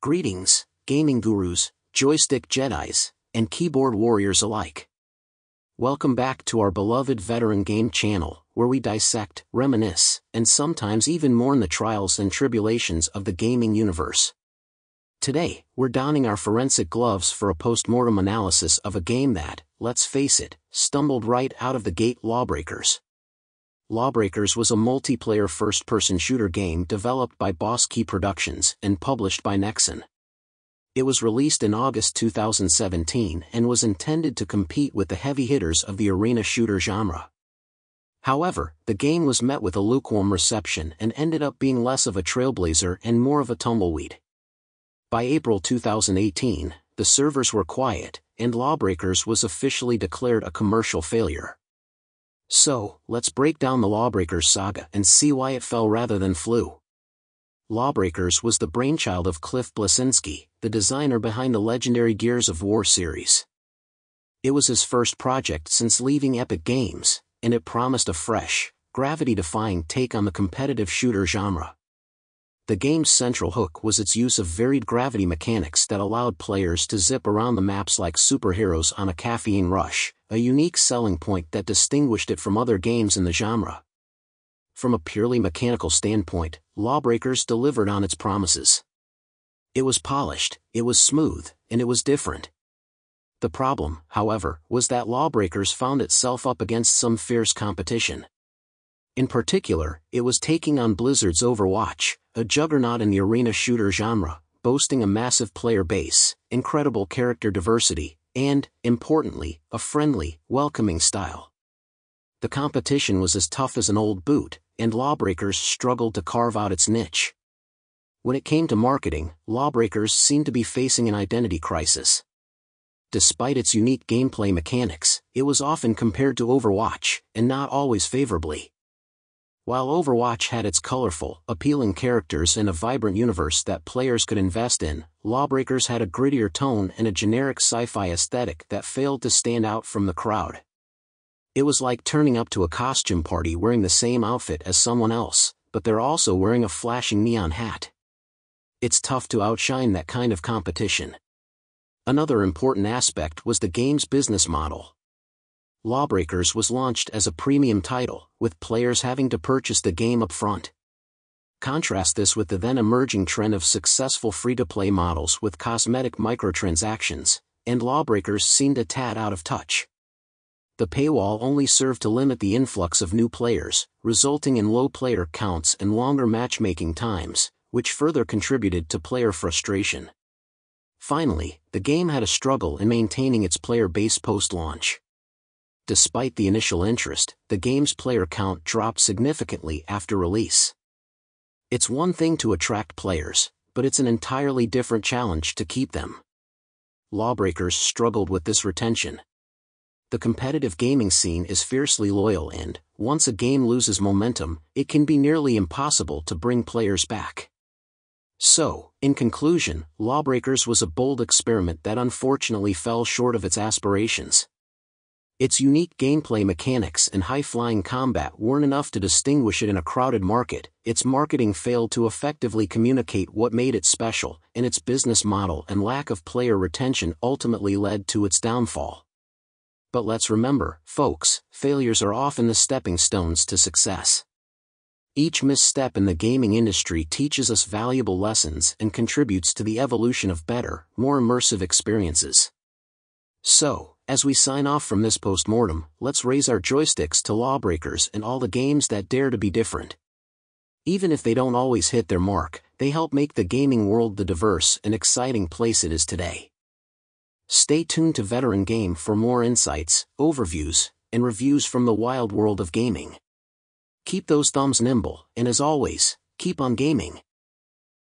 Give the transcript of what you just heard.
Greetings, gaming gurus, joystick jedis, and keyboard warriors alike. Welcome back to our beloved veteran game channel, where we dissect, reminisce, and sometimes even mourn the trials and tribulations of the gaming universe. Today, we're donning our forensic gloves for a postmortem analysis of a game that, let's face it, stumbled right out of the gate: LawBreakers. LawBreakers was a multiplayer first-person shooter game developed by Boss Key Productions and published by Nexon. It was released in August 2017 and was intended to compete with the heavy hitters of the arena shooter genre. However, the game was met with a lukewarm reception and ended up being less of a trailblazer and more of a tumbleweed. By April 2018, the servers were quiet, and LawBreakers was officially declared a commercial failure. So, let's break down the LawBreakers saga and see why it fell rather than flew. LawBreakers was the brainchild of Cliff Bleszinski, the designer behind the legendary Gears of War series. It was his first project since leaving Epic Games, and it promised a fresh, gravity-defying take on the competitive shooter genre. The game's central hook was its use of varied gravity mechanics that allowed players to zip around the maps like superheroes on a caffeine rush, a unique selling point that distinguished it from other games in the genre. From a purely mechanical standpoint, LawBreakers delivered on its promises. It was polished, it was smooth, and it was different. The problem, however, was that LawBreakers found itself up against some fierce competition. In particular, it was taking on Blizzard's Overwatch, a juggernaut in the arena shooter genre, boasting a massive player base, incredible character diversity, and, importantly, a friendly, welcoming style. The competition was as tough as an old boot, and LawBreakers struggled to carve out its niche. When it came to marketing, LawBreakers seemed to be facing an identity crisis. Despite its unique gameplay mechanics, it was often compared to Overwatch, and not always favorably. While Overwatch had its colorful, appealing characters and a vibrant universe that players could invest in, LawBreakers had a grittier tone and a generic sci-fi aesthetic that failed to stand out from the crowd. It was like turning up to a costume party wearing the same outfit as someone else, but they're also wearing a flashing neon hat. It's tough to outshine that kind of competition. Another important aspect was the game's business model. LawBreakers was launched as a premium title, with players having to purchase the game up front. Contrast this with the then-emerging trend of successful free-to-play models with cosmetic microtransactions, and LawBreakers seemed a tad out of touch. The paywall only served to limit the influx of new players, resulting in low player counts and longer matchmaking times, which further contributed to player frustration. Finally, the game had a struggle in maintaining its player base post-launch. Despite the initial interest, the game's player count dropped significantly after release. It's one thing to attract players, but it's an entirely different challenge to keep them. LawBreakers struggled with this retention. The competitive gaming scene is fiercely loyal and, once a game loses momentum, it can be nearly impossible to bring players back. So, in conclusion, LawBreakers was a bold experiment that unfortunately fell short of its aspirations. Its unique gameplay mechanics and high-flying combat weren't enough to distinguish it in a crowded market, its marketing failed to effectively communicate what made it special, and its business model and lack of player retention ultimately led to its downfall. But let's remember, folks, failures are often the stepping stones to success. Each misstep in the gaming industry teaches us valuable lessons and contributes to the evolution of better, more immersive experiences. So, as we sign off from this postmortem, let's raise our joysticks to LawBreakers and all the games that dare to be different. Even if they don't always hit their mark, they help make the gaming world the diverse and exciting place it is today. Stay tuned to Veteran Game for more insights, overviews, and reviews from the wild world of gaming. Keep those thumbs nimble, and as always, keep on gaming.